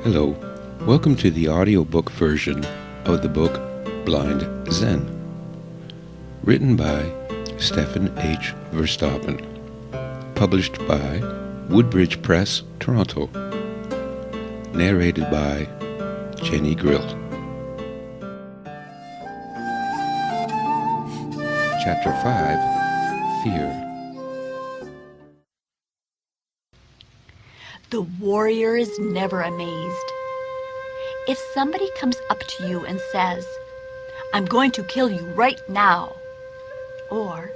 Hello, welcome to the audiobook version of the book Blind Zen, written by Stephen H. Verstappen, published by Woodbridge Press, Toronto, narrated by Jenny Grill. Chapter 5, Fear. The warrior is never amazed. If somebody comes up to you and says, "I'm going to kill you right now," or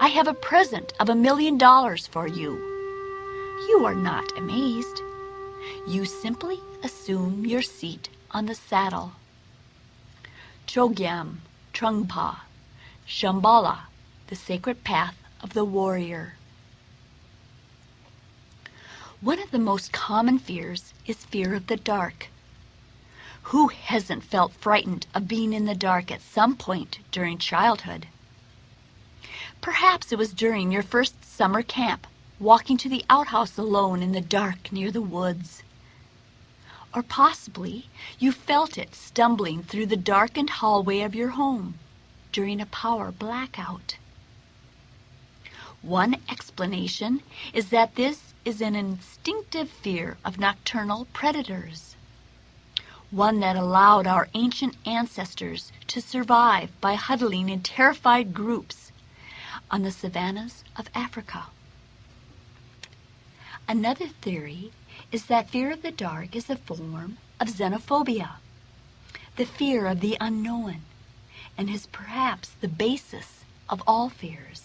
"I have a present of $1 million for you," you are not amazed. You simply assume your seat on the saddle. Chogyam, Trungpa, Shambhala, the sacred path of the warrior. One of the most common fears is fear of the dark. Who hasn't felt frightened of being in the dark at some point during childhood? Perhaps it was during your first summer camp, walking to the outhouse alone in the dark near the woods. Or possibly you felt it stumbling through the darkened hallway of your home during a power blackout. One explanation is that this is an instinctive fear of nocturnal predators, one that allowed our ancient ancestors to survive by huddling in terrified groups on the savannas of Africa. Another theory is that fear of the dark is a form of xenophobia, the fear of the unknown, and is perhaps the basis of all fears.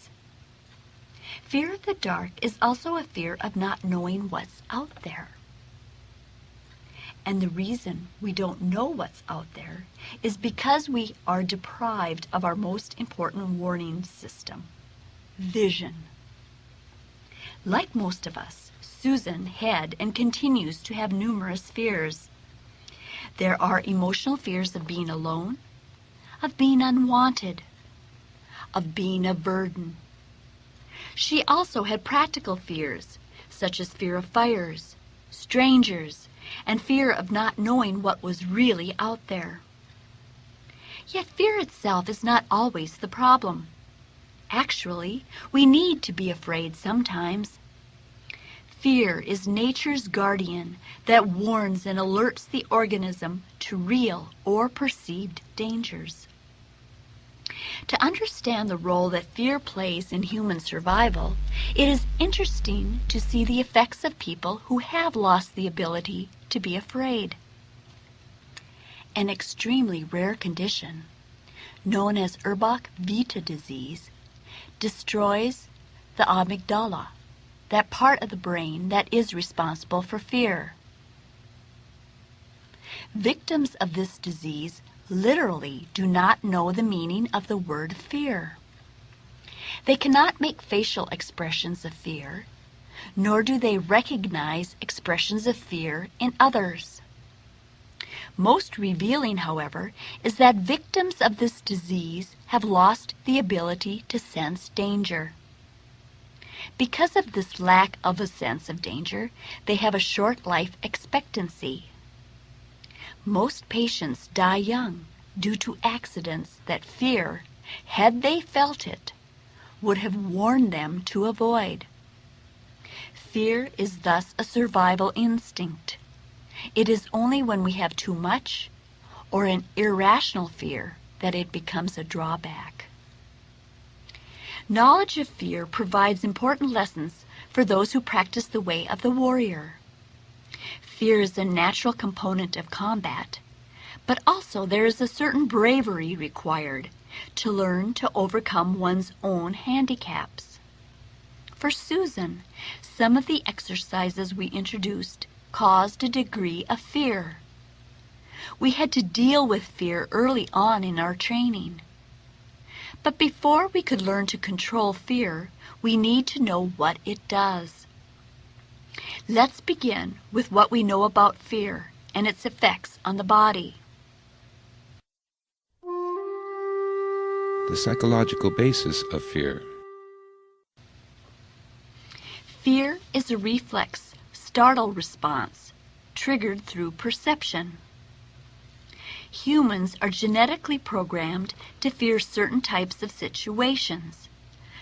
Fear of the dark is also a fear of not knowing what's out there. And the reason we don't know what's out there is because we are deprived of our most important warning system, vision. Like most of us, Susan had and continues to have numerous fears. There are emotional fears of being alone, of being unwanted, of being a burden. She also had practical fears, such as fear of fires, strangers, and fear of not knowing what was really out there. Yet fear itself is not always the problem. Actually, we need to be afraid sometimes. Fear is nature's guardian that warns and alerts the organism to real or perceived dangers. To understand the role that fear plays in human survival, it is interesting to see the effects of people who have lost the ability to be afraid. An extremely rare condition, known as Urbach-Vita disease, destroys the amygdala, that part of the brain that is responsible for fear. Victims of this disease literally do not know the meaning of the word fear. They cannot make facial expressions of fear, nor do they recognize expressions of fear in others. Most revealing, however, is that victims of this disease have lost the ability to sense danger. Because of this lack of a sense of danger, they have a short life expectancy. Most patients die young due to accidents that fear, had they felt it, would have warned them to avoid. Fear is thus a survival instinct. It is only when we have too much or an irrational fear that it becomes a drawback. Knowledge of fear provides important lessons for those who practice the way of the warrior. Fear is a natural component of combat, but also there is a certain bravery required to learn to overcome one's own handicaps. For Susan, some of the exercises we introduced caused a degree of fear. We had to deal with fear early on in our training. But before we could learn to control fear, we need to know what it does. Let's begin with what we know about fear and its effects on the body. The psychological basis of fear. Fear is a reflex, startle response triggered through perception. Humans are genetically programmed to fear certain types of situations,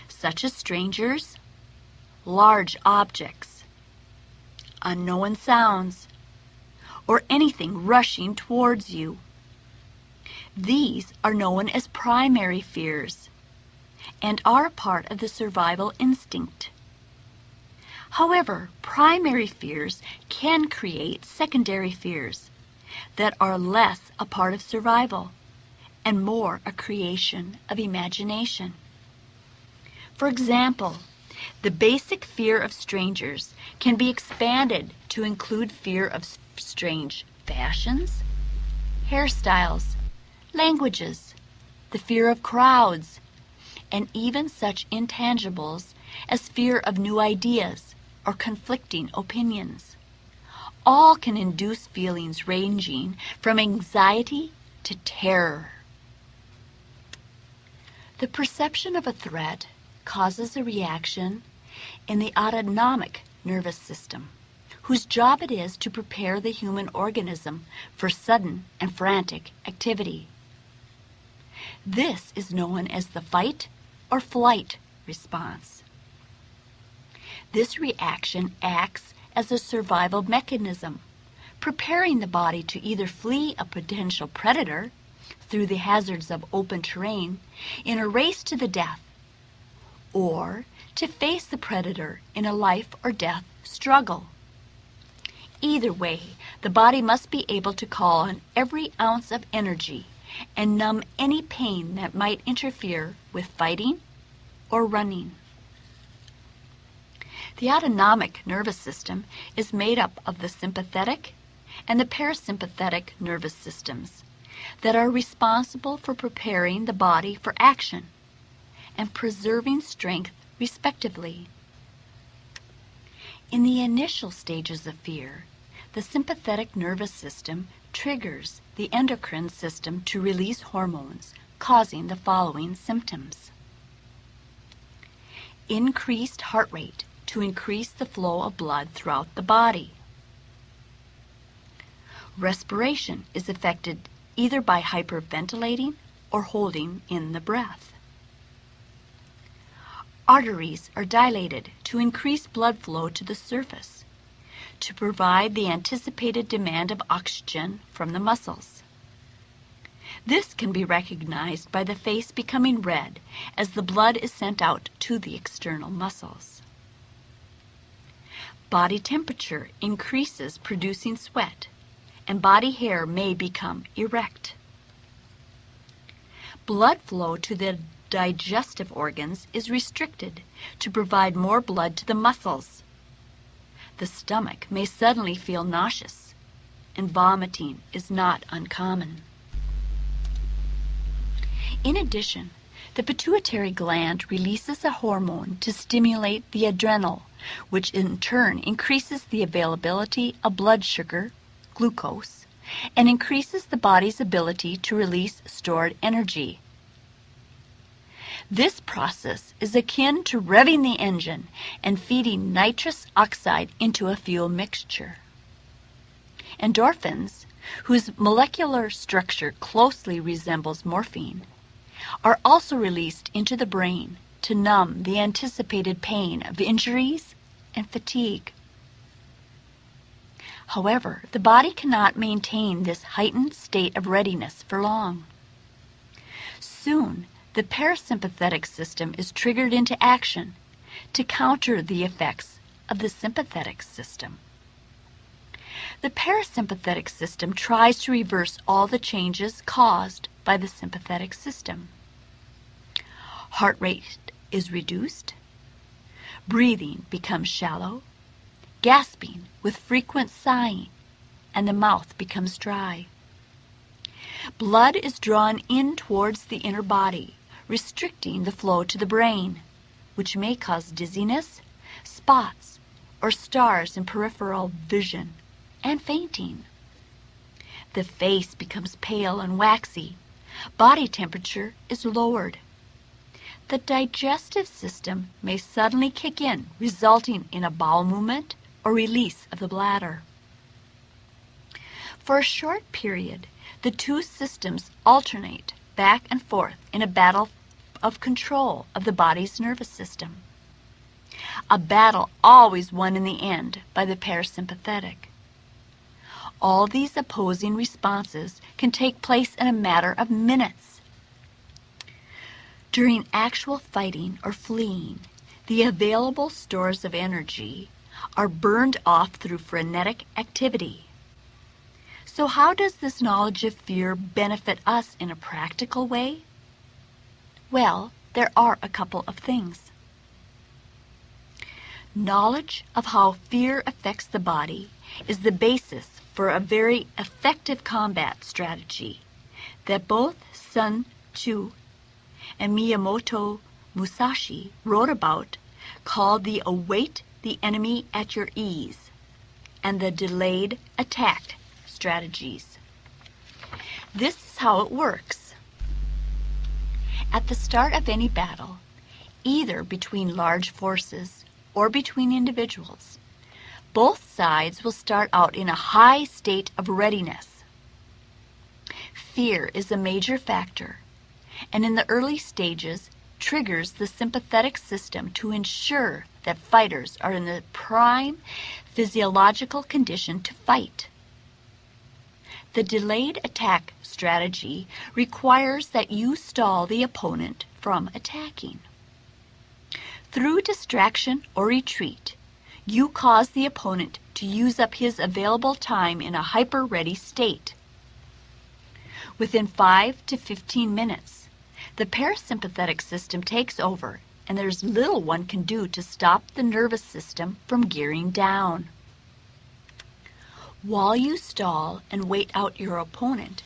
such as strangers, large objects, unknown sounds, or anything rushing towards you. These are known as primary fears and are part of the survival instinct. However, primary fears can create secondary fears that are less a part of survival and more a creation of imagination. For example, the basic fear of strangers can be expanded to include fear of strange fashions, hairstyles, languages, the fear of crowds, and even such intangibles as fear of new ideas or conflicting opinions. All can induce feelings ranging from anxiety to terror. The perception of a threat causes a reaction in the autonomic nervous system, whose job it is to prepare the human organism for sudden and frantic activity. This is known as the fight or flight response. This reaction acts as a survival mechanism, preparing the body to either flee a potential predator through the hazards of open terrain in a race to the death, or to face the predator in a life or death struggle. Either way, the body must be able to call on every ounce of energy and numb any pain that might interfere with fighting or running. The autonomic nervous system is made up of the sympathetic and the parasympathetic nervous systems that are responsible for preparing the body for action and preserving strength respectively. In the initial stages of fear, the sympathetic nervous system triggers the endocrine system to release hormones, causing the following symptoms. Increased heart rate to increase the flow of blood throughout the body. Respiration is affected either by hyperventilating or holding in the breath. Arteries are dilated to increase blood flow to the surface, to provide the anticipated demand of oxygen from the muscles. This can be recognized by the face becoming red as the blood is sent out to the external muscles. Body temperature increases, producing sweat, and body hair may become erect. Blood flow to the digestive organs is restricted to provide more blood to the muscles. The stomach may suddenly feel nauseous, and vomiting is not uncommon. In addition, the pituitary gland releases a hormone to stimulate the adrenal, which in turn increases the availability of blood sugar, glucose, and increases the body's ability to release stored energy. This process is akin to revving the engine and feeding nitrous oxide into a fuel mixture. Endorphins, whose molecular structure closely resembles morphine, are also released into the brain to numb the anticipated pain of injuries and fatigue. However, the body cannot maintain this heightened state of readiness for long. Soon, the parasympathetic system is triggered into action to counter the effects of the sympathetic system. The parasympathetic system tries to reverse all the changes caused by the sympathetic system. Heart rate is reduced, breathing becomes shallow, gasping with frequent sighing, and the mouth becomes dry. Blood is drawn in towards the inner body, restricting the flow to the brain, which may cause dizziness, spots, or stars in peripheral vision, and fainting. The face becomes pale and waxy. Body temperature is lowered. The digestive system may suddenly kick in, resulting in a bowel movement or release of the bladder. For a short period, the two systems alternate back and forth in a battle of control of the body's nervous system. A battle always won in the end by the parasympathetic. All these opposing responses can take place in a matter of minutes. During actual fighting or fleeing, the available stores of energy are burned off through frenetic activity. So how does this knowledge of fear benefit us in a practical way? Well, there are a couple of things. Knowledge of how fear affects the body is the basis for a very effective combat strategy that both Sun Tzu and Miyamoto Musashi wrote about, called the await the enemy at your ease and the delayed attack strategies. This is how it works. At the start of any battle, either between large forces or between individuals, both sides will start out in a high state of readiness. Fear is a major factor, and in the early stages triggers the sympathetic system to ensure that fighters are in the prime physiological condition to fight. The delayed attack strategy requires that you stall the opponent from attacking. Through distraction or retreat, you cause the opponent to use up his available time in a hyper-ready state. Within 5 to 15 minutes, the parasympathetic system takes over, and there's little one can do to stop the nervous system from gearing down. While you stall and wait out your opponent,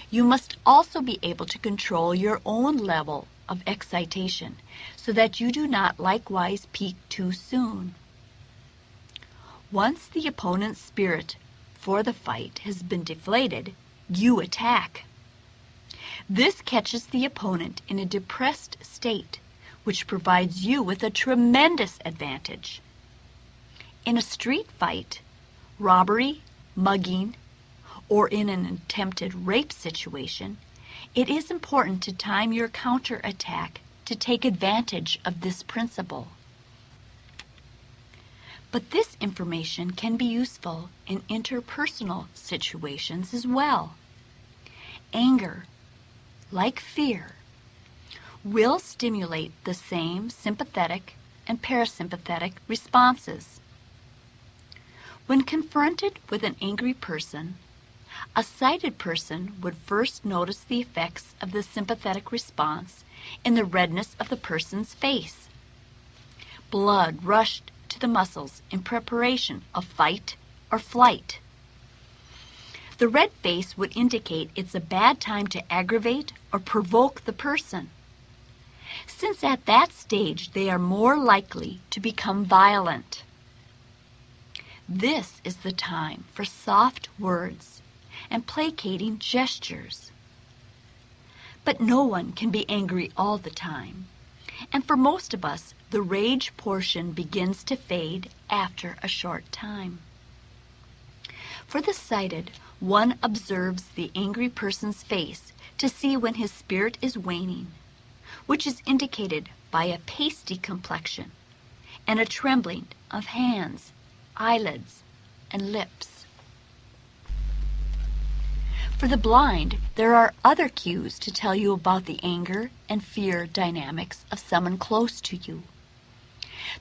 you must also be able to control your own level of excitation so that you do not likewise peak too soon. Once the opponent's spirit for the fight has been deflated, you attack. This catches the opponent in a depressed state, which provides you with a tremendous advantage. In a street fight, robbery, mugging, or in an attempted rape situation, it is important to time your counterattack to take advantage of this principle. But this information can be useful in interpersonal situations as well. Anger, like fear, will stimulate the same sympathetic and parasympathetic responses. When confronted with an angry person, a sighted person would first notice the effects of the sympathetic response in the redness of the person's face. Blood rushed to the muscles in preparation of fight or flight. The red face would indicate it's a bad time to aggravate or provoke the person, since at that stage they are more likely to become violent. This is the time for soft words and placating gestures. But no one can be angry all the time, and for most of us, the rage portion begins to fade after a short time. For the sighted, one observes the angry person's face to see when his spirit is waning, which is indicated by a pasty complexion and a trembling of hands, eyelids, and lips. For the blind, there are other cues to tell you about the anger and fear dynamics of someone close to you.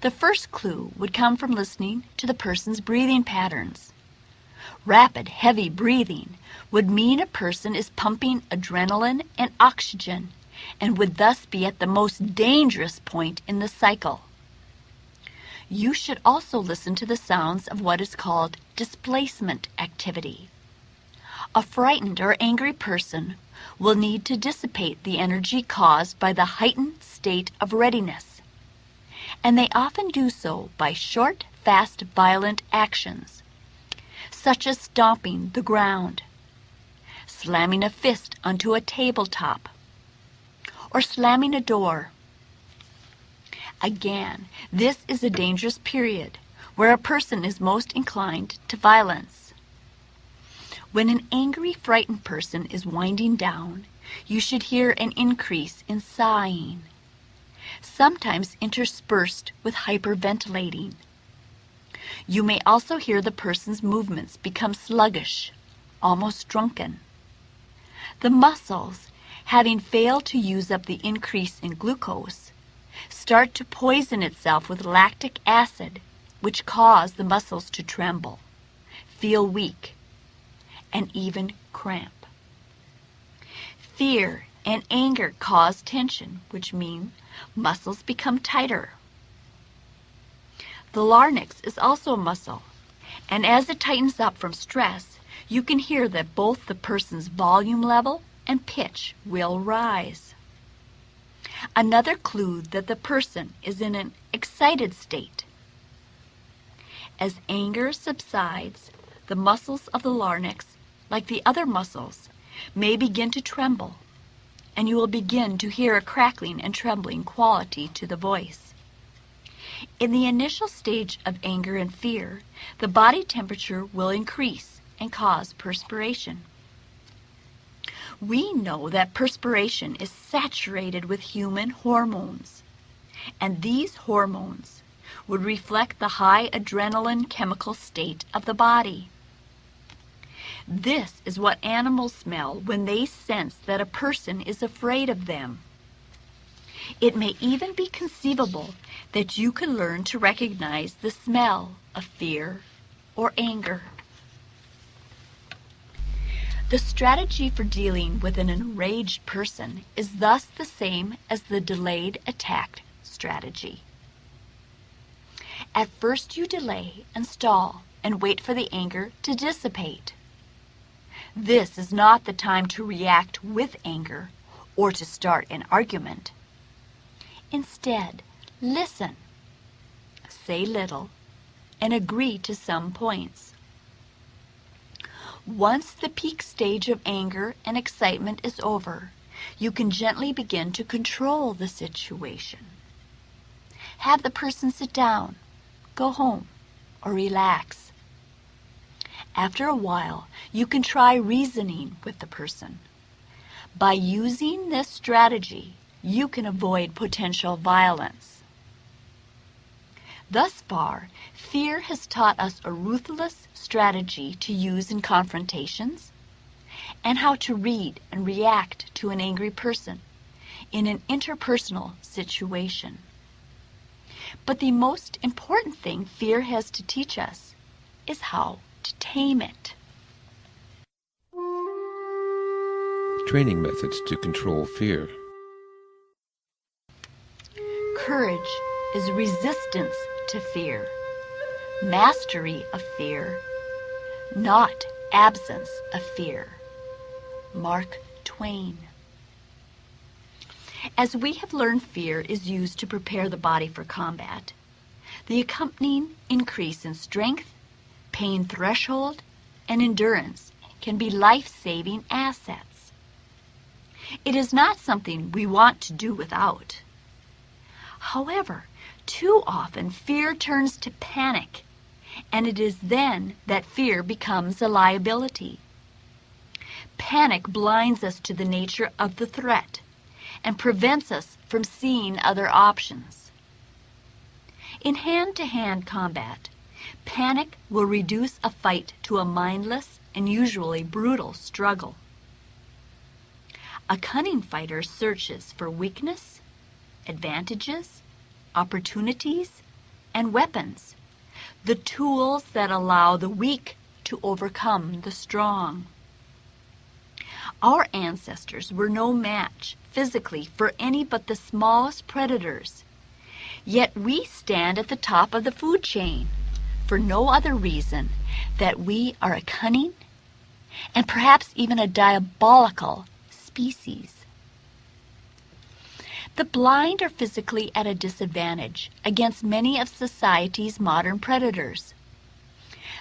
The first clue would come from listening to the person's breathing patterns. Rapid, heavy breathing would mean a person is pumping adrenaline and oxygen and would thus be at the most dangerous point in the cycle. You should also listen to the sounds of what is called displacement activity. A frightened or angry person will need to dissipate the energy caused by the heightened state of readiness, and they often do so by short, fast, violent actions, such as stomping the ground, slamming a fist onto a tabletop, or slamming a door. Again, this is a dangerous period where a person is most inclined to violence. When an angry, frightened person is winding down, you should hear an increase in sighing, sometimes interspersed with hyperventilating. You may also hear the person's movements become sluggish, almost drunken. The muscles, having failed to use up the increase in glucose, start to poison itself with lactic acid, which cause the muscles to tremble, feel weak, and even cramp. Fear and anger cause tension, which means muscles become tighter. The larynx is also a muscle, and as it tightens up from stress, you can hear that both the person's volume level and pitch will rise. Another clue that the person is in an excited state. As anger subsides, the muscles of the larynx, like the other muscles, may begin to tremble, and you will begin to hear a crackling and trembling quality to the voice. In the initial stage of anger and fear, the body temperature will increase and cause perspiration. We know that perspiration is saturated with human hormones, and these hormones would reflect the high adrenaline chemical state of the body. This is what animals smell when they sense that a person is afraid of them. It may even be conceivable that you could learn to recognize the smell of fear or anger. The strategy for dealing with an enraged person is thus the same as the delayed attack strategy. At first you delay and stall and wait for the anger to dissipate. This is not the time to react with anger or to start an argument. Instead, listen, say little, and agree to some points. Once the peak stage of anger and excitement is over, you can gently begin to control the situation. Have the person sit down, go home, or relax. After a while, you can try reasoning with the person. By using this strategy, you can avoid potential violence. Thus far, fear has taught us a ruthless strategy to use in confrontations and how to read and react to an angry person in an interpersonal situation. But the most important thing fear has to teach us is how to tame it. Training methods to control fear. Courage is resistance to fear, mastery of fear, not absence of fear. Mark Twain. As we have learned, fear is used to prepare the body for combat. The accompanying increase in strength, pain threshold, and endurance can be life-saving assets. It is not something we want to do without. However, too often fear turns to panic, and it is then that fear becomes a liability. Panic blinds us to the nature of the threat and prevents us from seeing other options. In hand-to-hand combat, panic will reduce a fight to a mindless and usually brutal struggle. A cunning fighter searches for weakness, advantages, opportunities, and weapons, the tools that allow the weak to overcome the strong. Our ancestors were no match physically for any but the smallest predators, yet we stand at the top of the food chain for no other reason that we are a cunning and perhaps even a diabolical species. The blind are physically at a disadvantage against many of society's modern predators.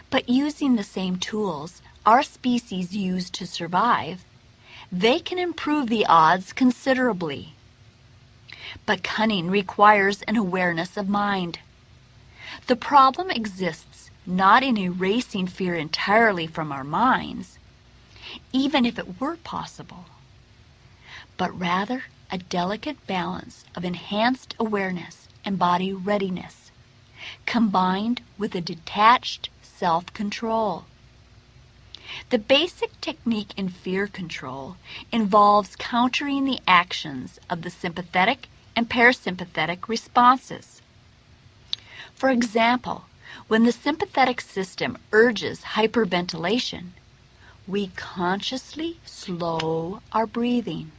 But using the same tools our species used to survive, they can improve the odds considerably. But cunning requires an awareness of mind. The problem exists not in erasing fear entirely from our minds, even if it were possible, but rather a delicate balance of enhanced awareness and body readiness, combined with a detached self-control. The basic technique in fear control involves countering the actions of the sympathetic and parasympathetic responses. For example, when the sympathetic system urges hyperventilation, we consciously slow our breathing.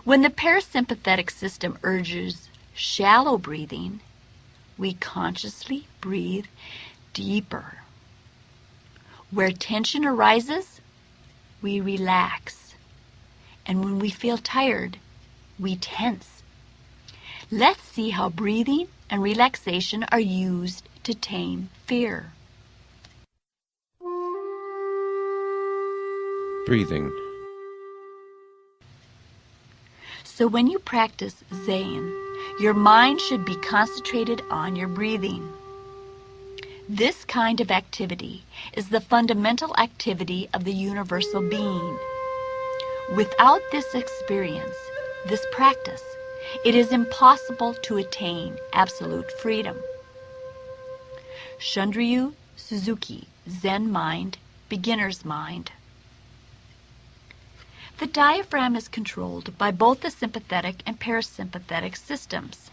When the parasympathetic system urges shallow breathing, we consciously breathe deeper. Where tension arises, we relax. And when we feel tired, we tense. Let's see how breathing and relaxation are used to tame fear. Breathing. So when you practice Zen, your mind should be concentrated on your breathing. This kind of activity is the fundamental activity of the universal being. Without this experience, this practice, it is impossible to attain absolute freedom. Shunryu Suzuki, Zen Mind, Beginner's Mind. The diaphragm is controlled by both the sympathetic and parasympathetic systems.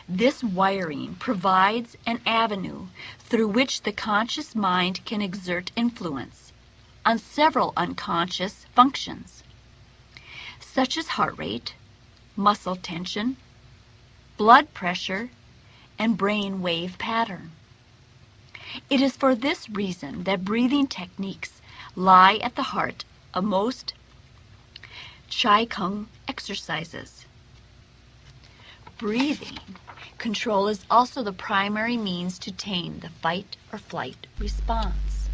This wiring provides an avenue through which the conscious mind can exert influence on several unconscious functions, such as heart rate, muscle tension, blood pressure, and brain wave pattern. It is for this reason that breathing techniques lie at the heart of most Qigong exercises. Breathing control is also the primary means to tame the fight or flight response.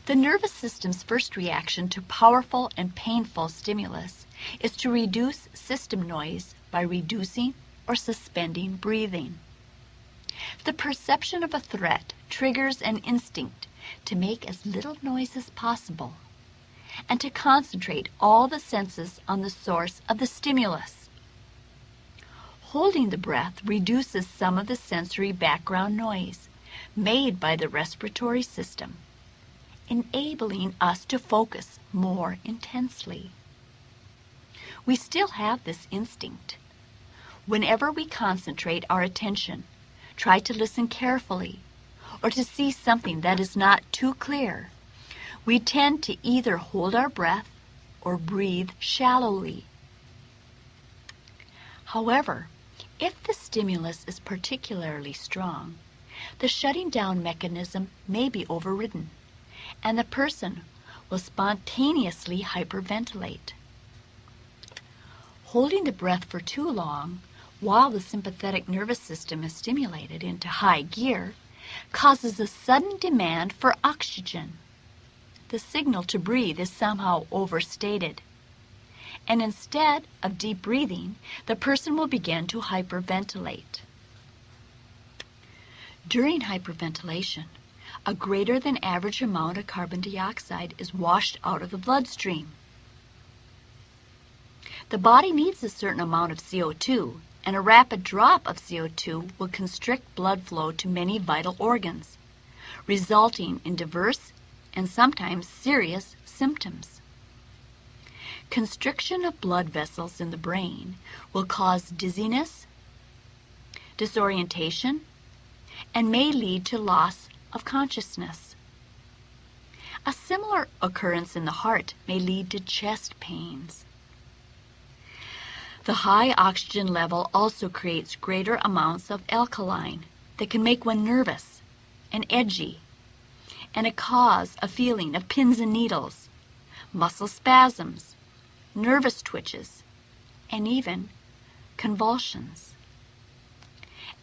The nervous system's first reaction to powerful and painful stimulus is to reduce system noise by reducing or suspending breathing. The perception of a threat triggers an instinct to make as little noise as possible and to concentrate all the senses on the source of the stimulus. Holding the breath reduces some of the sensory background noise made by the respiratory system, enabling us to focus more intensely. We still have this instinct. Whenever we concentrate our attention, try to listen carefully, or to see something that is not too clear, we tend to either hold our breath or breathe shallowly. However, if the stimulus is particularly strong, the shutting down mechanism may be overridden, and the person will spontaneously hyperventilate. Holding the breath for too long while the sympathetic nervous system is stimulated into high gear causes a sudden demand for oxygen. The signal to breathe is somehow overstated, and instead of deep breathing, the person will begin to hyperventilate. During hyperventilation, a greater than average amount of carbon dioxide is washed out of the bloodstream. The body needs a certain amount of CO2, and a rapid drop of CO2 will constrict blood flow to many vital organs, resulting in diverse and sometimes serious symptoms. Constriction of blood vessels in the brain will cause dizziness, disorientation, and may lead to loss of consciousness. A similar occurrence in the heart may lead to chest pains. The high oxygen level also creates greater amounts of alkaline that can make one nervous and edgy, and cause a feeling of pins and needles, muscle spasms, nervous twitches, and even convulsions.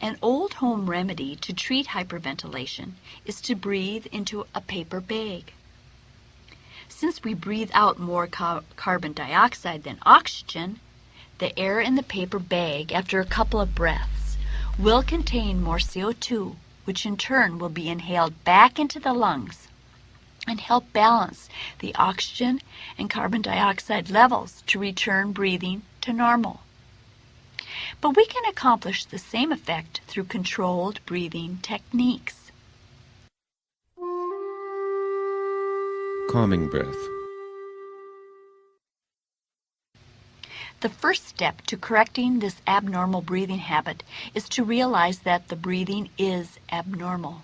An old home remedy to treat hyperventilation is to breathe into a paper bag. Since we breathe out more carbon dioxide than oxygen, the air in the paper bag after a couple of breaths will contain more CO2, which in turn will be inhaled back into the lungs, and help balance the oxygen and carbon dioxide levels to return breathing to normal. But we can accomplish the same effect through controlled breathing techniques. Calming breath. The first step to correcting this abnormal breathing habit is to realize that the breathing is abnormal.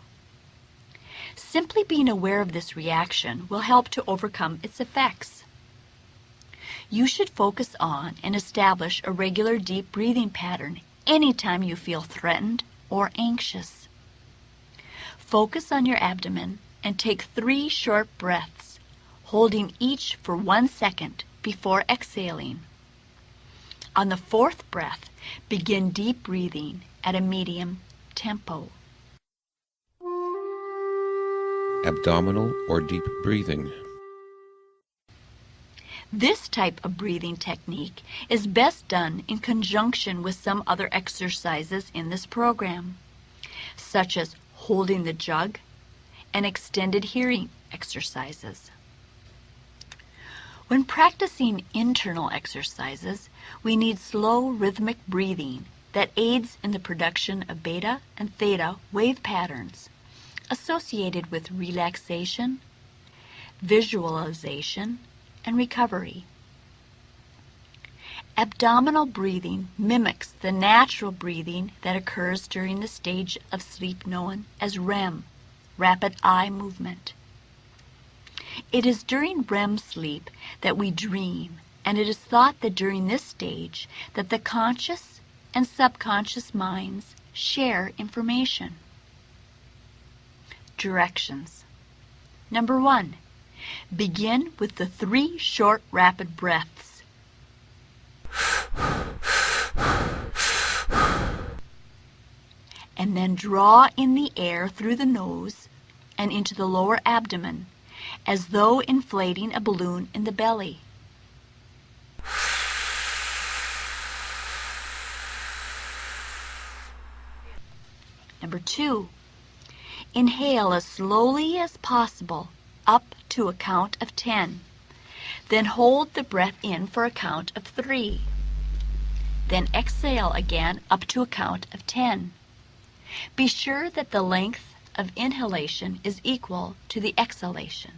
Simply being aware of this reaction will help to overcome its effects. You should focus on and establish a regular deep breathing pattern anytime you feel threatened or anxious. Focus on your abdomen and take 3 short breaths, holding each for 1 second before exhaling. On the 4th breath, begin deep breathing at a medium tempo. Abdominal or deep breathing. This type of breathing technique is best done in conjunction with some other exercises in this program, such as holding the jug and extended hearing exercises. When practicing internal exercises, we need slow rhythmic breathing that aids in the production of beta and theta wave patterns associated with relaxation, visualization, and recovery. Abdominal breathing mimics the natural breathing that occurs during the stage of sleep known as REM, rapid eye movement. It is during REM sleep that we dream, and it is thought that during this stage that the conscious and subconscious minds share information. Directions. Number 1. Begin with the 3 short rapid breaths. And then draw in the air through the nose and into the lower abdomen, as though inflating a balloon in the belly. Number 2. Inhale as slowly as possible up to a count of 10. Then hold the breath in for a count of 3. Then exhale again up to a count of 10. Be sure that the length of inhalation is equal to the exhalation.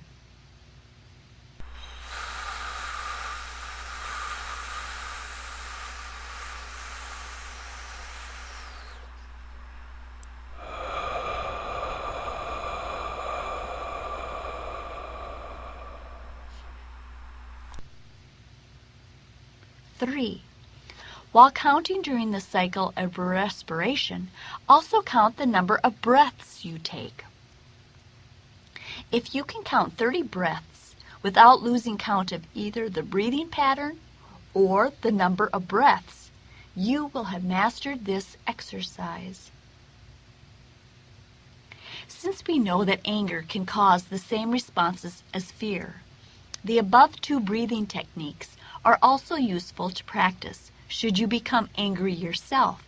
Three. While counting during the cycle of respiration, also count the number of breaths you take. If you can count 30 breaths without losing count of either the breathing pattern or the number of breaths, you will have mastered this exercise. Since we know that anger can cause the same responses as fear, the above 2 breathing techniques are also useful to practice should you become angry yourself.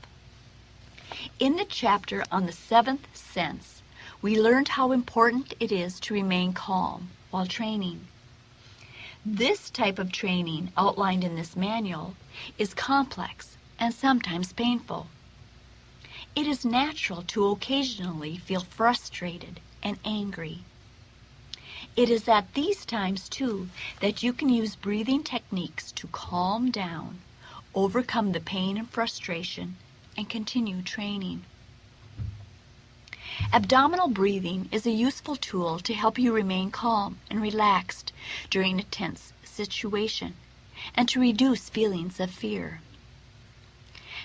In the chapter on the 7th sense, we learned how important it is to remain calm while training. This type of training outlined in this manual is complex and sometimes painful. It is natural to occasionally feel frustrated and angry. It is at these times, too, that you can use breathing techniques to calm down, overcome the pain and frustration, and continue training. Abdominal breathing is a useful tool to help you remain calm and relaxed during a tense situation and to reduce feelings of fear.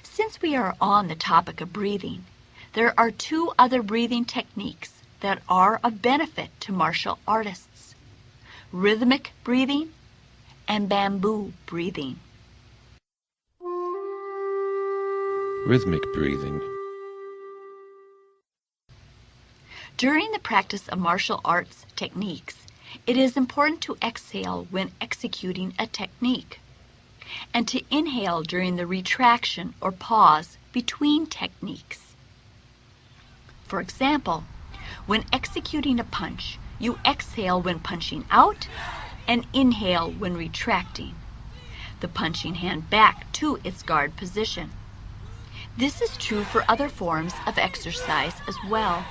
Since we are on the topic of breathing, there are 2 other breathing techniques that are of benefit to martial artists: rhythmic breathing and bamboo breathing. Rhythmic breathing. During the practice of martial arts techniques, it is important to exhale when executing a technique, and to inhale during the retraction or pause between techniques. For example, when executing a punch, you exhale when punching out and inhale when retracting the punching hand back to its guard position. This is true for other forms of exercise as well.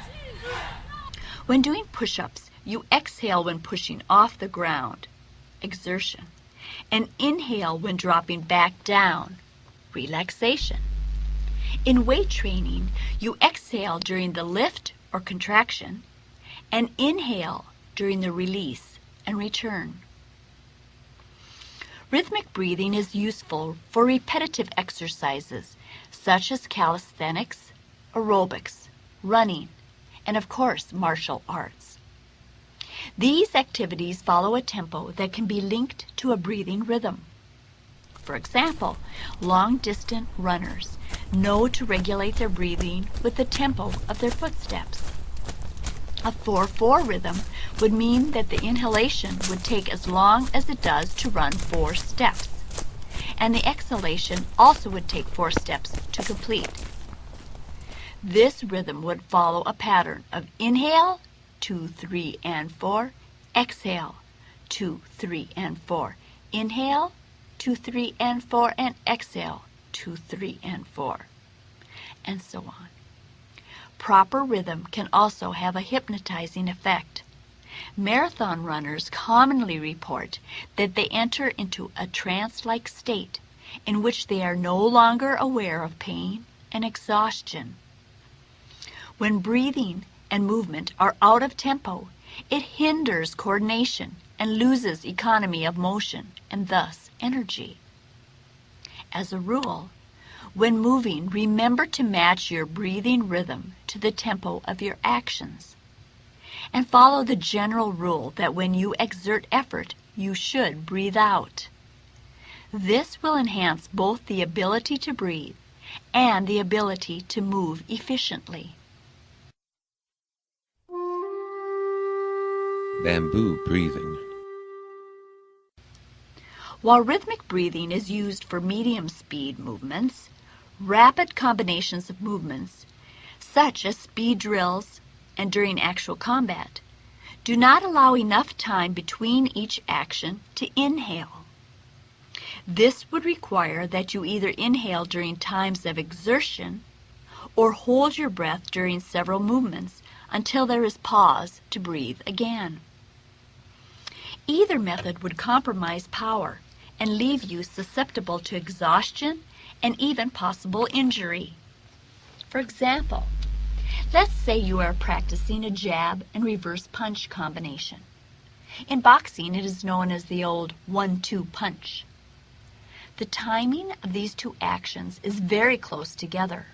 When doing push-ups, you exhale when pushing off the ground, exertion, and inhale when dropping back down, relaxation. In weight training, you exhale during the lift or contraction and inhale during the release and return. Rhythmic breathing is useful for repetitive exercises such as calisthenics, aerobics, running, and of course, martial arts. These activities follow a tempo that can be linked to a breathing rhythm. For example, long-distance runners know to regulate their breathing with the tempo of their footsteps. A 4-4 rhythm would mean that the inhalation would take as long as it does to run 4 steps, and the exhalation also would take 4 steps to complete. This rhythm would follow a pattern of inhale, 2, 3, and 4, exhale, 2, 3, and 4, inhale, 2, 3, and 4, and exhale, 2, 3, and 4, and so on. Proper rhythm can also have a hypnotizing effect. Marathon runners commonly report that they enter into a trance-like state in which they are no longer aware of pain and exhaustion. When breathing and movement are out of tempo, it hinders coordination and loses economy of motion and thus energy. As a rule, when moving, remember to match your breathing rhythm to the tempo of your actions, and follow the general rule that when you exert effort, you should breathe out. This will enhance both the ability to breathe and the ability to move efficiently. Bamboo breathing. While rhythmic breathing is used for medium speed movements, rapid combinations of movements, such as speed drills and during actual combat, do not allow enough time between each action to inhale. This would require that you either inhale during times of exertion or hold your breath during several movements until there is pause to breathe again. Either method would compromise power and leave you susceptible to exhaustion and even possible injury. For example, let's say you are practicing a jab and reverse punch combination. In boxing, it is known as the old 1-2 punch. The timing of these two actions is very close together.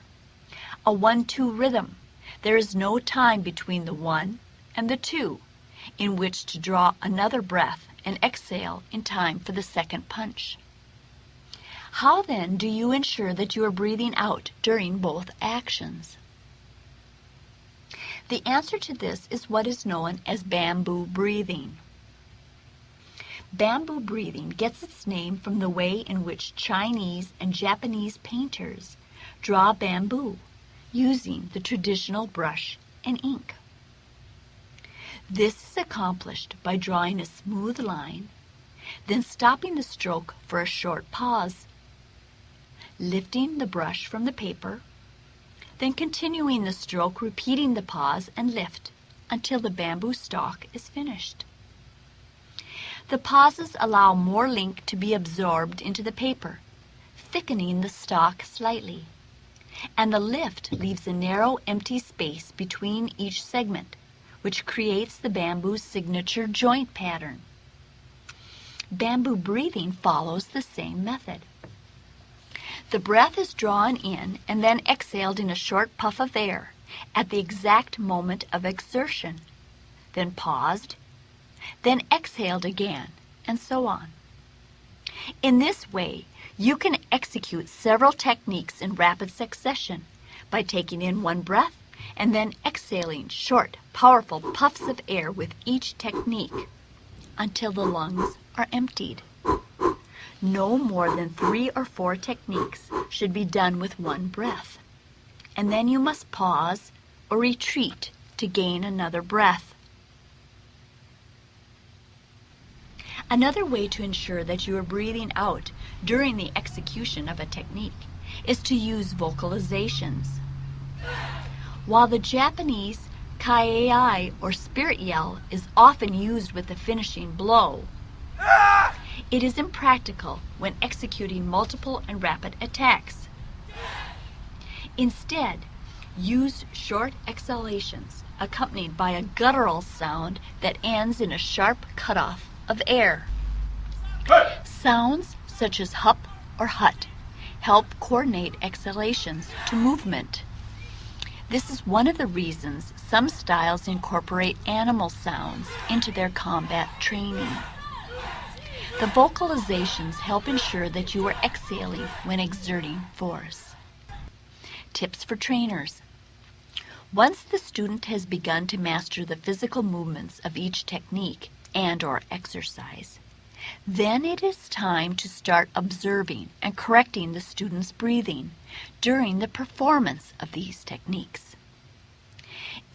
A 1-2 rhythm. There is no time between the 1 and the 2 in which to draw another breath and exhale in time for the second punch. How then do you ensure that you are breathing out during both actions? The answer to this is what is known as bamboo breathing. Bamboo breathing gets its name from the way in which Chinese and Japanese painters draw bamboo using the traditional brush and ink. This is accomplished by drawing a smooth line, then stopping the stroke for a short pause, lifting the brush from the paper, then continuing the stroke, repeating the pause and lift until the bamboo stalk is finished. The pauses allow more ink to be absorbed into the paper, thickening the stalk slightly, and the lift leaves a narrow empty space between each segment, which creates the bamboo's signature joint pattern. Bamboo breathing follows the same method. The breath is drawn in and then exhaled in a short puff of air at the exact moment of exertion, then paused, then exhaled again, and so on. In this way, you can execute several techniques in rapid succession by taking in one breath and then exhaling short, powerful puffs of air with each technique until the lungs are emptied. No more than 3 or 4 techniques should be done with one breath, and then you must pause or retreat to gain another breath. Another way to ensure that you are breathing out during the execution of a technique is to use vocalizations. While the Japanese kaiai or spirit yell is often used with the finishing blow, it is impractical when executing multiple and rapid attacks. Instead, use short exhalations accompanied by a guttural sound that ends in a sharp cutoff of air. Sounds such as hup or hut help coordinate exhalations to movement. This is one of the reasons some styles incorporate animal sounds into their combat training. The vocalizations help ensure that you are exhaling when exerting force. Tips for trainers. Once the student has begun to master the physical movements of each technique and/or exercise, then it is time to start observing and correcting the student's breathing during the performance of these techniques.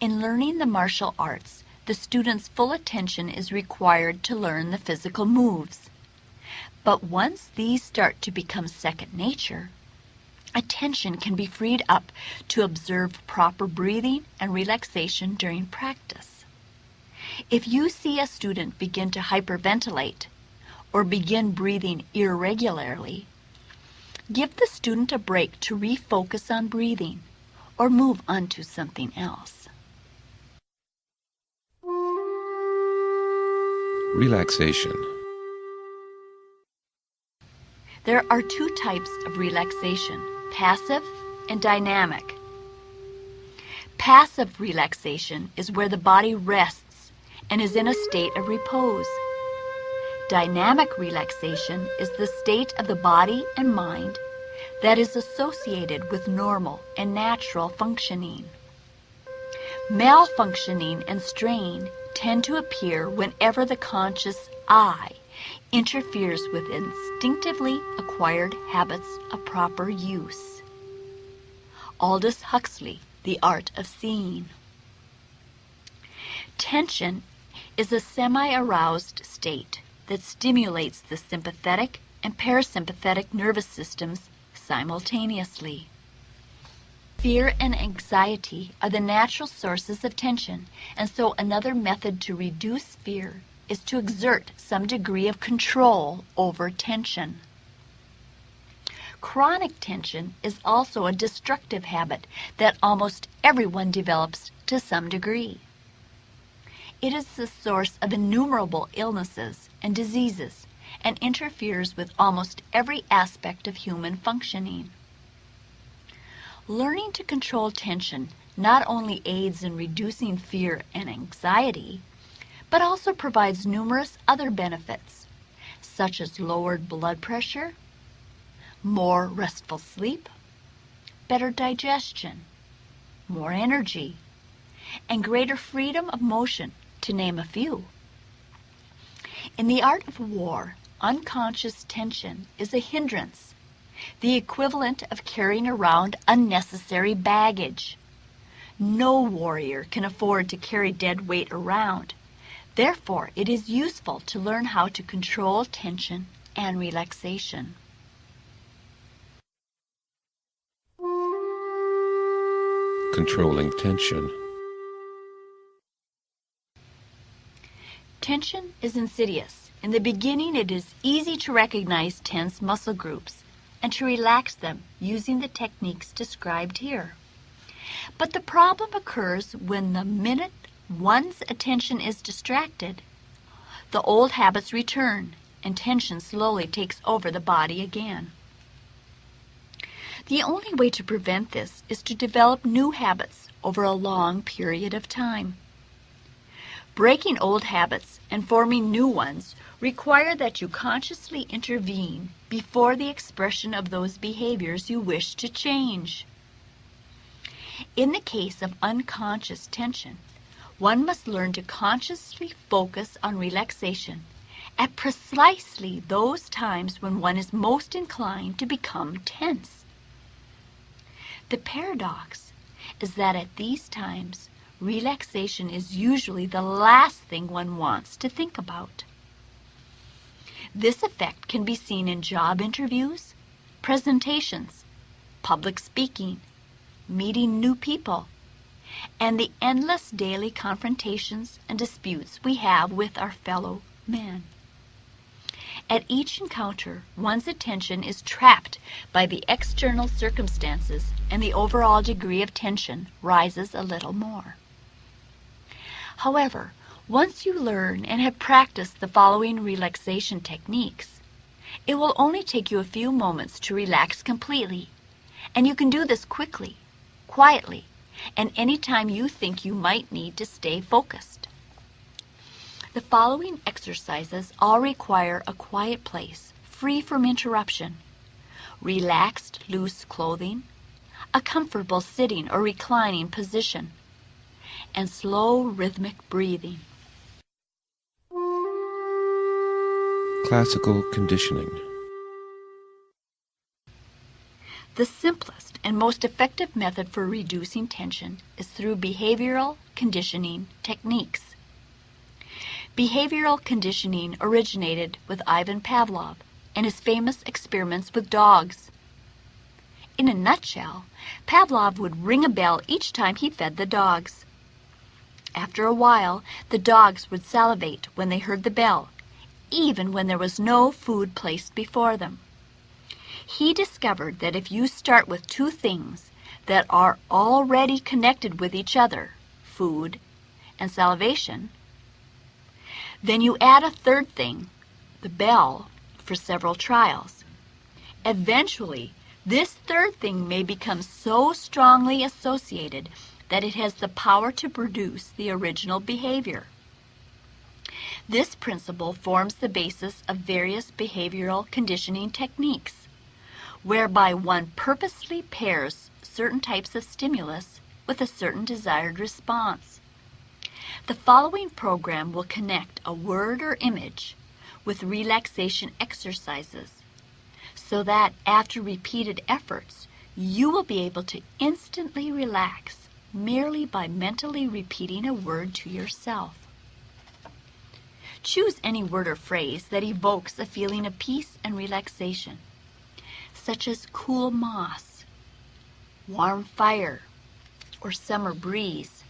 In learning the martial arts, the student's full attention is required to learn the physical moves. But once these start to become second nature, attention can be freed up to observe proper breathing and relaxation during practice. If you see a student begin to hyperventilate or begin breathing irregularly, give the student a break to refocus on breathing or move on to something else. Relaxation. There are two types of relaxation, passive and dynamic. Passive relaxation is where the body rests and is in a state of repose. Dynamic relaxation is the state of the body and mind that is associated with normal and natural functioning. Malfunctioning and strain tend to appear whenever the conscious I interferes with instinctively acquired habits of proper use. Aldous Huxley, The Art of Seeing. Tension is a semi-aroused state that stimulates the sympathetic and parasympathetic nervous systems simultaneously. Fear and anxiety are the natural sources of tension, and so another method to reduce fear is to exert some degree of control over tension. Chronic tension is also a destructive habit that almost everyone develops to some degree. It is the source of innumerable illnesses and diseases and interferes with almost every aspect of human functioning. Learning to control tension not only aids in reducing fear and anxiety, but also provides numerous other benefits, such as lowered blood pressure, more restful sleep, better digestion, more energy, and greater freedom of motion, to name a few. In the art of war, unconscious tension is a hindrance, the equivalent of carrying around unnecessary baggage. No warrior can afford to carry dead weight around. Therefore, it is useful to learn how to control tension and relaxation. Controlling tension. Tension is insidious. In the beginning, it is easy to recognize tense muscle groups and to relax them using the techniques described here. But the problem occurs when the minute one's attention is distracted, the old habits return and tension slowly takes over the body again. The only way to prevent this is to develop new habits over a long period of time. Breaking old habits and forming new ones require that you consciously intervene before the expression of those behaviors you wish to change. In the case of unconscious tension, one must learn to consciously focus on relaxation at precisely those times when one is most inclined to become tense. The paradox is that at these times, relaxation is usually the last thing one wants to think about. This effect can be seen in job interviews, presentations, public speaking, meeting new people, and the endless daily confrontations and disputes we have with our fellow men. At each encounter, one's attention is trapped by the external circumstances, and the overall degree of tension rises a little more. However, once you learn and have practiced the following relaxation techniques, it will only take you a few moments to relax completely, and you can do this quickly, quietly, and anytime you think you might need to stay focused. The following exercises all require a quiet place, free from interruption, relaxed, loose clothing, a comfortable sitting or reclining position, and slow, rhythmic breathing. Classical conditioning. The simplest and most effective method for reducing tension is through behavioral conditioning techniques. Behavioral conditioning originated with Ivan Pavlov and his famous experiments with dogs. In a nutshell, Pavlov would ring a bell each time he fed the dogs. After a while, the dogs would salivate when they heard the bell, even when there was no food placed before them. He discovered that if you start with two things that are already connected with each other, food and salivation, then you add a third thing, the bell, for several trials. Eventually, this third thing may become so strongly associated that it has the power to produce the original behavior. This principle forms the basis of various behavioral conditioning techniques, whereby one purposely pairs certain types of stimulus with a certain desired response. The following program will connect a word or image with relaxation exercises, so that after repeated efforts, you will be able to instantly relax merely by mentally repeating a word to yourself. Choose any word or phrase that evokes a feeling of peace and relaxation, such as cool moss, warm fire, or summer breeze.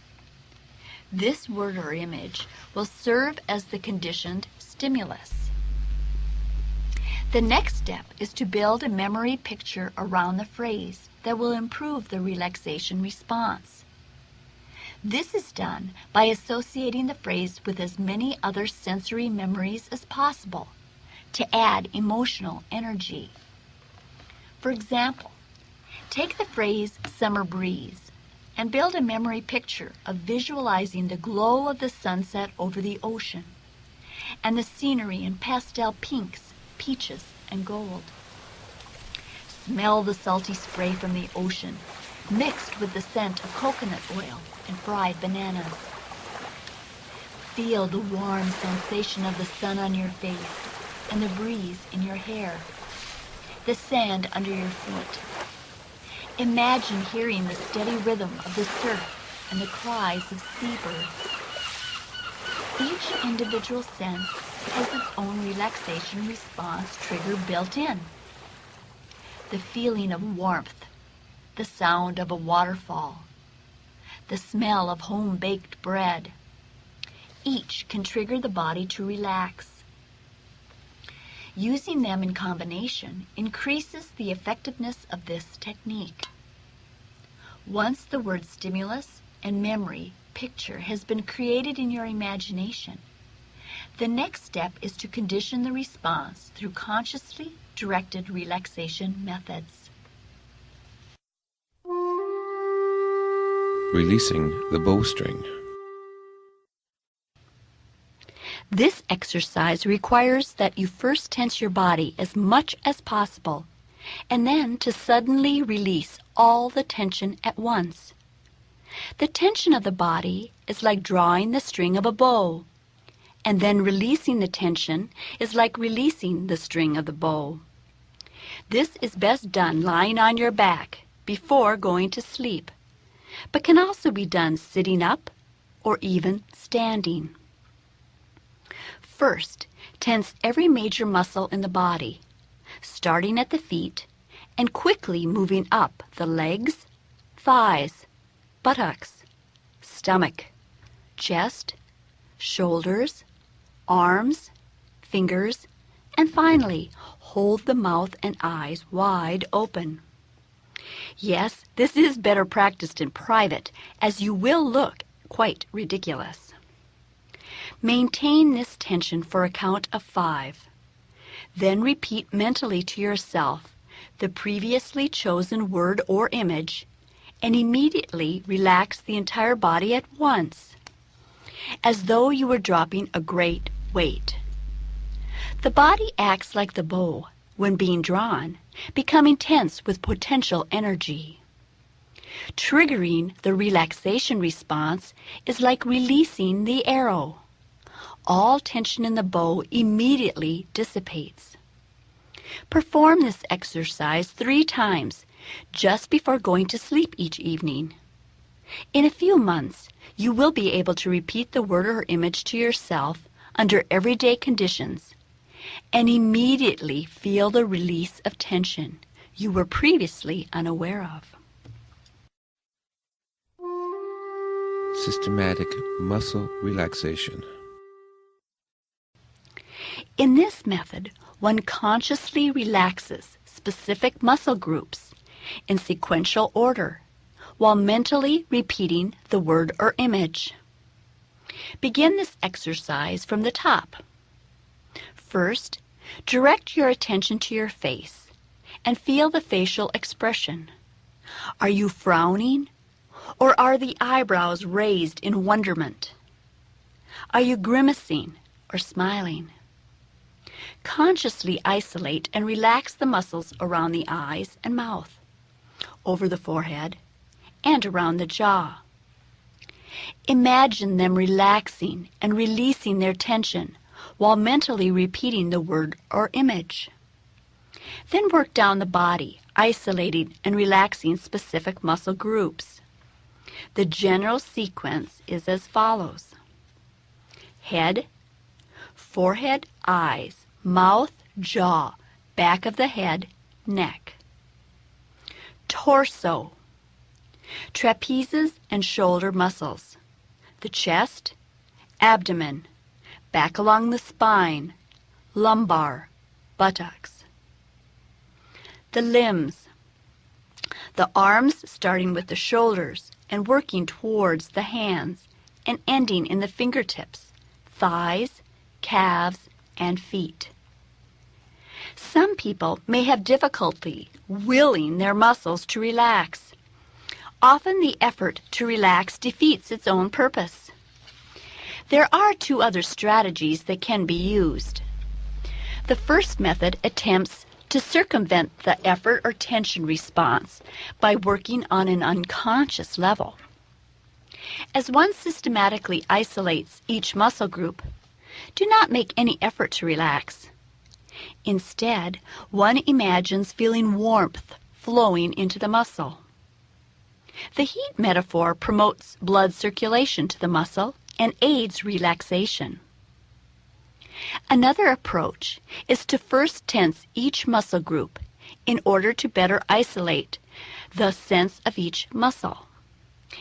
This word or image will serve as the conditioned stimulus. The next step is to build a memory picture around the phrase that will improve the relaxation response. This is done by associating the phrase with as many other sensory memories as possible to add emotional energy. For example, take the phrase summer breeze and build a memory picture of visualizing the glow of the sunset over the ocean and the scenery in pastel pinks, peaches, and gold. Smell the salty spray from the ocean mixed with the scent of coconut oil and fried bananas. Feel the warm sensation of the sun on your face and the breeze in your hair, the sand under your feet. Imagine hearing the steady rhythm of the surf and the cries of seabirds. Each individual sense has its own relaxation response trigger built in. The feeling of warmth, the sound of a waterfall, the smell of home-baked bread. Each can trigger the body to relax. Using them in combination increases the effectiveness of this technique. Once the word stimulus and memory picture has been created in your imagination, the next step is to condition the response through consciously directed relaxation methods. Releasing the bowstring. This exercise requires that you first tense your body as much as possible, and then to suddenly release all the tension at once. The tension of the body is like drawing the string of a bow, and then releasing the tension is like releasing the string of the bow. This is best done lying on your back before going to sleep, but can also be done sitting up or even standing. First, tense every major muscle in the body, starting at the feet and quickly moving up the legs, thighs, buttocks, stomach, chest, shoulders, arms, fingers, and finally, hold the mouth and eyes wide open. Yes, this is better practiced in private, as you will look quite ridiculous. Maintain this tension for a count of 5. Then repeat mentally to yourself the previously chosen word or image, and immediately relax the entire body at once, as though you were dropping a great weight. The body acts like the bow when being drawn, becoming tense with potential energy. Triggering the relaxation response is like releasing the arrow. All tension in the bow immediately dissipates. Perform this exercise 3 times just before going to sleep each evening. In a few months, you will be able to repeat the word or image to yourself under everyday conditions and immediately feel the release of tension you were previously unaware of. Systematic muscle relaxation. In this method, one consciously relaxes specific muscle groups in sequential order while mentally repeating the word or image. Begin this exercise from the top. First, direct your attention to your face and feel the facial expression. Are you frowning, or are the eyebrows raised in wonderment? Are you grimacing or smiling? Consciously isolate and relax the muscles around the eyes and mouth, over the forehead, and around the jaw. Imagine them relaxing and releasing their tension while mentally repeating the word or image. Then work down the body, isolating and relaxing specific muscle groups. The general sequence is as follows: head, forehead, eyes, mouth, jaw, back of the head, neck. Torso, trapezes and shoulder muscles, the chest, abdomen, back along the spine, lumbar, buttocks. The limbs, the arms starting with the shoulders and working towards the hands and ending in the fingertips, thighs, calves, and feet. Some people may have difficulty willing their muscles to relax. Often the effort to relax defeats its own purpose. There are 2 other strategies that can be used. The first method attempts to circumvent the effort or tension response by working on an unconscious level. As one systematically isolates each muscle group, do not make any effort to relax. Instead, one imagines feeling warmth flowing into the muscle. The heat metaphor promotes blood circulation to the muscle and aids relaxation. Another approach is to first tense each muscle group in order to better isolate the sense of each muscle.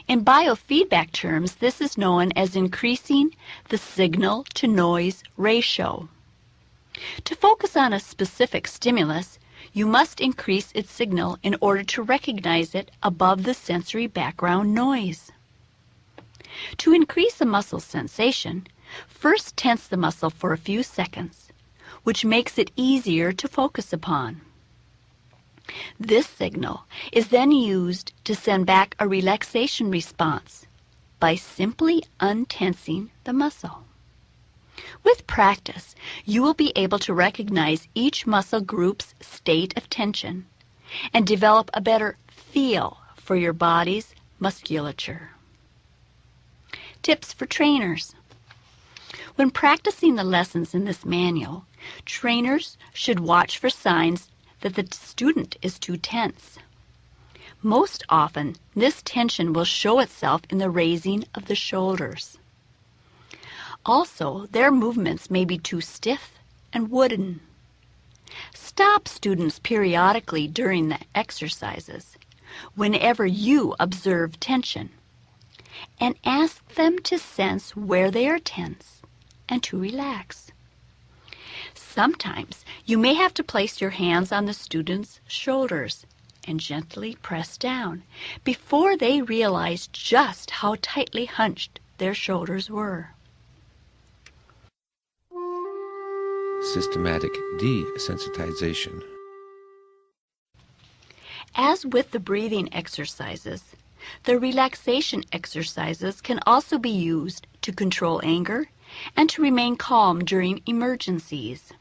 In biofeedback terms, this is known as increasing the signal-to-noise ratio. To focus on a specific stimulus, you must increase its signal in order to recognize it above the sensory background noise. To increase a muscle sensation, first tense the muscle for a few seconds, which makes it easier to focus upon. This signal is then used to send back a relaxation response by simply untensing the muscle. With practice, you will be able to recognize each muscle group's state of tension and develop a better feel for your body's musculature. Tips for trainers. When practicing the lessons in this manual, trainers should watch for signs that the student is too tense. Most often, this tension will show itself in the raising of the shoulders. Also, their movements may be too stiff and wooden. Stop students periodically during the exercises, whenever you observe tension, and ask them to sense where they are tense and to relax. Sometimes you may have to place your hands on the student's shoulders and gently press down before they realize just how tightly hunched their shoulders were. Systematic desensitization. As with the breathing exercises, the relaxation exercises can also be used to control anger and to remain calm during emergencies.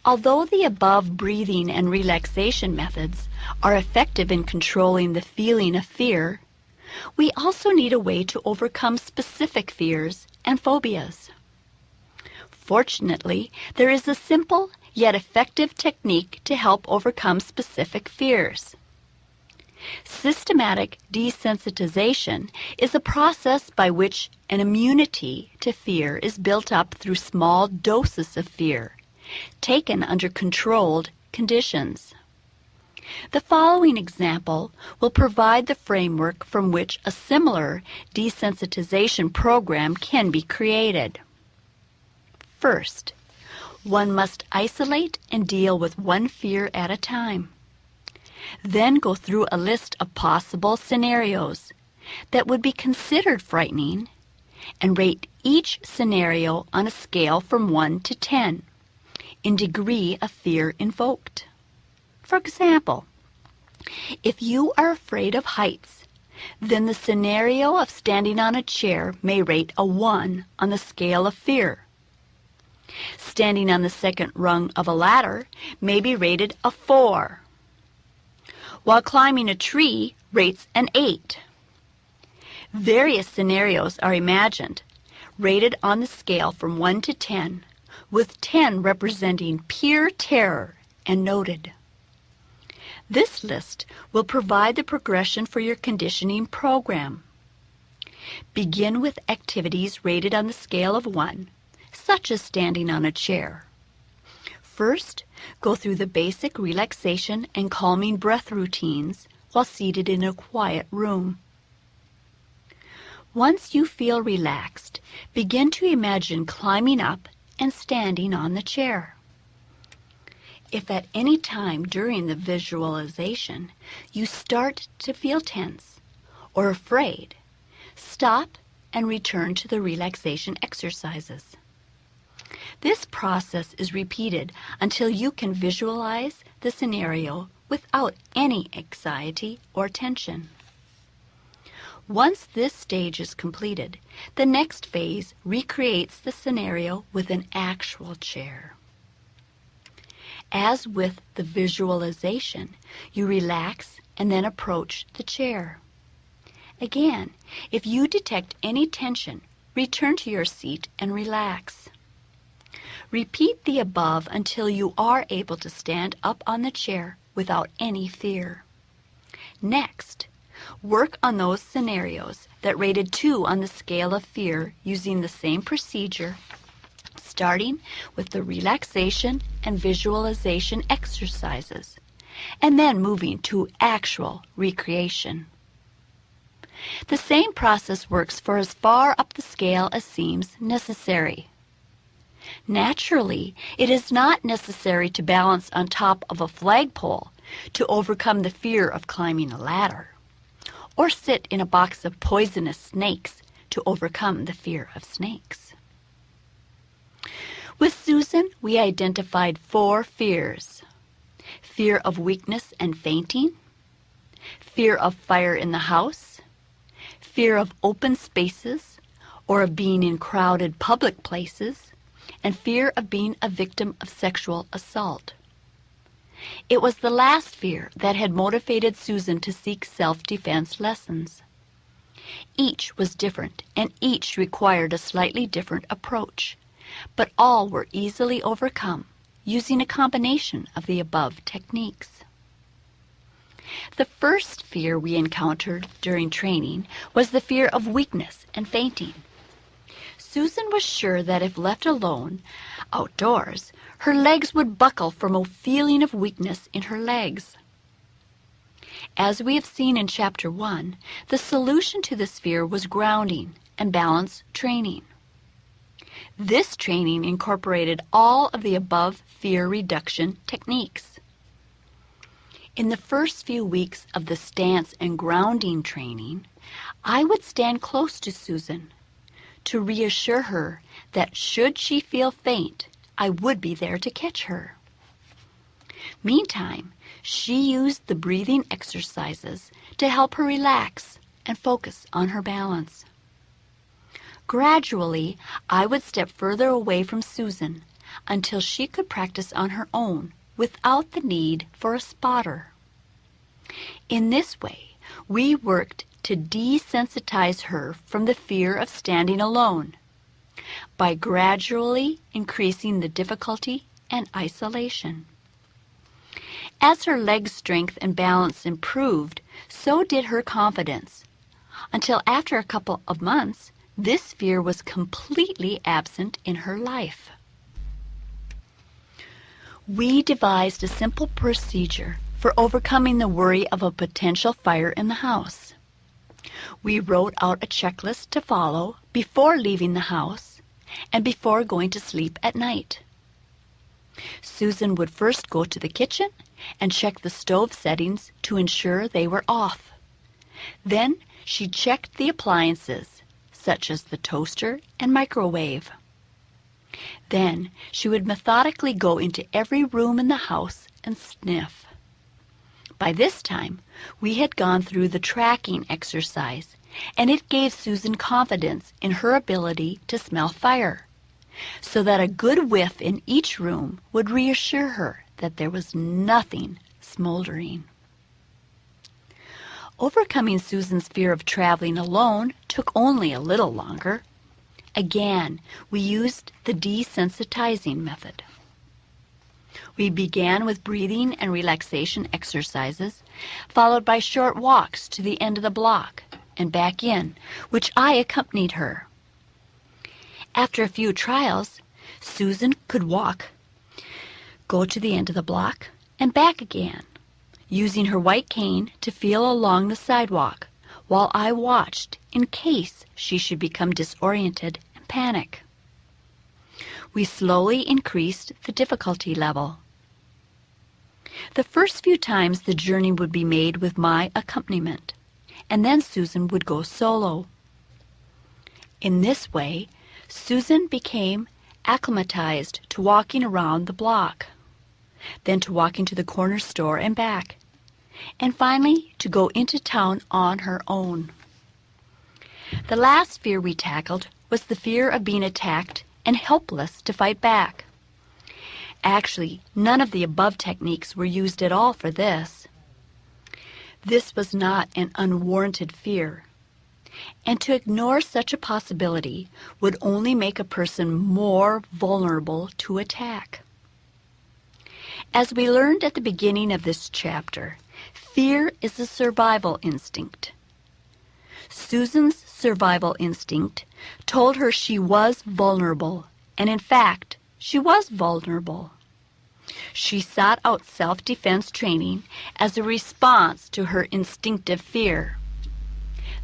Although the above breathing and relaxation methods are effective in controlling the feeling of fear, we also need a way to overcome specific fears and phobias. Fortunately, there is a simple yet effective technique to help overcome specific fears. Systematic desensitization is a process by which an immunity to fear is built up through small doses of fear, taken under controlled conditions. The following example will provide the framework from which a similar desensitization program can be created. First, one must isolate and deal with one fear at a time. Then go through a list of possible scenarios that would be considered frightening and rate each scenario on a scale from 1 to 10 in degree of fear invoked. For example, if you are afraid of heights, then the scenario of standing on a chair may rate a 1 on the scale of fear. Standing on the second rung of a ladder may be rated a 4, while climbing a tree rates an 8. Various scenarios are imagined, rated on the scale from 1 to 10, with 10 representing pure terror and noted. This list will provide the progression for your conditioning program. Begin with activities rated on the scale of 1, such as standing on a chair. First, go through the basic relaxation and calming breath routines while seated in a quiet room. Once you feel relaxed, begin to imagine climbing up and standing on the chair. If at any time during the visualization you start to feel tense or afraid, stop and return to the relaxation exercises. This process is repeated until you can visualize the scenario without any anxiety or tension. Once this stage is completed, the next phase recreates the scenario with an actual chair. As with the visualization, you relax and then approach the chair. Again, if you detect any tension, return to your seat and relax. Repeat the above until you are able to stand up on the chair without any fear. Next, work on those scenarios that rated 2 on the scale of fear using the same procedure, starting with the relaxation and visualization exercises, and then moving to actual recreation. The same process works for as far up the scale as seems necessary. Naturally, it is not necessary to balance on top of a flagpole to overcome the fear of climbing a ladder, or sit in a box of poisonous snakes to overcome the fear of snakes. With Susan, we identified 4 fears: fear of weakness and fainting, fear of fire in the house, fear of open spaces or of being in crowded public places, and fear of being a victim of sexual assault. It was the last fear that had motivated Susan to seek self-defense lessons. Each was different, and each required a slightly different approach, but all were easily overcome using a combination of the above techniques. The first fear we encountered during training was the fear of weakness and fainting. Susan was sure that if left alone, outdoors, her legs would buckle from a feeling of weakness in her legs. As we have seen in Chapter 1, the solution to this fear was grounding and balance training. This training incorporated all of the above fear reduction techniques. In the first few weeks of the stance and grounding training, I would stand close to Susan to reassure her that should she feel faint, I would be there to catch her. Meantime, she used the breathing exercises to help her relax and focus on her balance. Gradually, I would step further away from Susan until she could practice on her own without the need for a spotter. In this way, we worked to desensitize her from the fear of standing alone by gradually increasing the difficulty and isolation. As her leg strength and balance improved, so did her confidence, until after a couple of months, this fear was completely absent in her life. We devised a simple procedure for overcoming the worry of a potential fire in the house. We wrote out a checklist to follow before leaving the house and before going to sleep at night. Susan would first go to the kitchen and check the stove settings to ensure they were off. Then she checked the appliances, such as the toaster and microwave. Then she would methodically go into every room in the house and sniff. By this time, we had gone through the tracking exercise, and it gave Susan confidence in her ability to smell fire, so that a good whiff in each room would reassure her that there was nothing smoldering. Overcoming Susan's fear of traveling alone took only a little longer. Again, we used the desensitizing method. We began with breathing and relaxation exercises, followed by short walks to the end of the block and back in, which I accompanied her. After a few trials, Susan could walk, go to the end of the block, and back again, using her white cane to feel along the sidewalk while I watched in case she should become disoriented and panic. We slowly increased the difficulty level. The first few times the journey would be made with my accompaniment, and then Susan would go solo. In this way, Susan became acclimatized to walking around the block, then to walking to the corner store and back, and finally to go into town on her own. The last fear we tackled was the fear of being attacked and helpless to fight back. Actually, none of the above techniques were used at all for this. This was not an unwarranted fear, and to ignore such a possibility would only make a person more vulnerable to attack. As we learned at the beginning of this chapter, fear is a survival instinct. Susan's survival instinct told her she was vulnerable, and in fact, she was vulnerable. She sought out self-defense training as a response to her instinctive fear,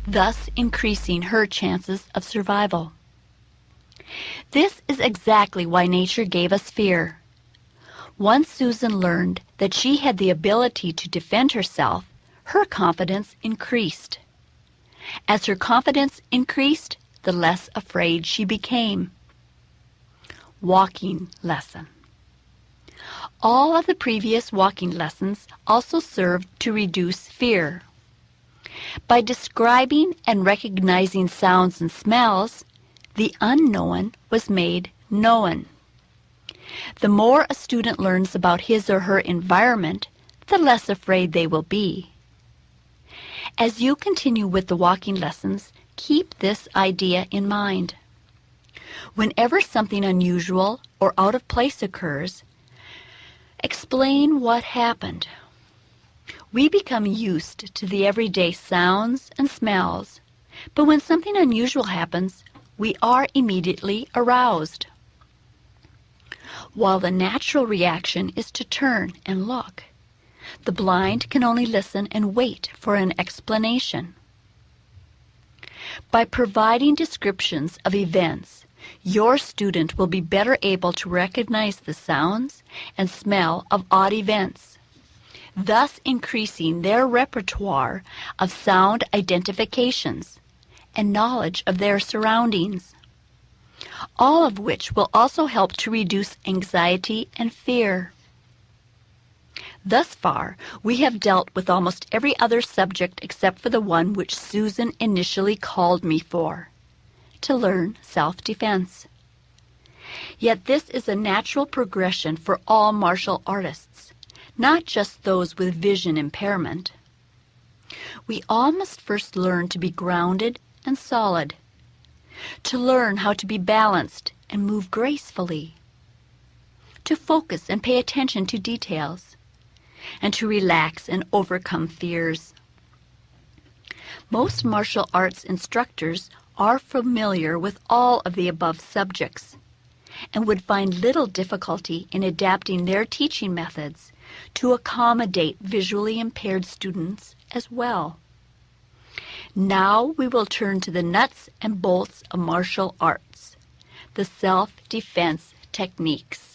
thus increasing her chances of survival. This is exactly why nature gave us fear. Once Susan learned that she had the ability to defend herself, her confidence increased. As her confidence increased, the less afraid she became. Walking lesson. All of the previous walking lessons also served to reduce fear. By describing and recognizing sounds and smells, the unknown was made known. The more a student learns about his or her environment, the less afraid they will be. As you continue with the walking lessons, keep this idea in mind. Whenever something unusual or out of place occurs, explain what happened. We become used to the everyday sounds and smells, but when something unusual happens, we are immediately aroused, while the natural reaction is to turn and look. The blind can only listen and wait for an explanation. By providing descriptions of events, your student will be better able to recognize the sounds and smell of odd events, thus increasing their repertoire of sound identifications and knowledge of their surroundings, all of which will also help to reduce anxiety and fear. Thus far, we have dealt with almost every other subject except for the one which Susan initially called me for, to learn self-defense. Yet this is a natural progression for all martial artists, not just those with vision impairment. We all must first learn to be grounded and solid, to learn how to be balanced and move gracefully, to focus and pay attention to details, and to relax and overcome fears. Most martial arts instructors are familiar with all of the above subjects and would find little difficulty in adapting their teaching methods to accommodate visually impaired students as well. Now we will turn to the nuts and bolts of martial arts, the self-defense techniques.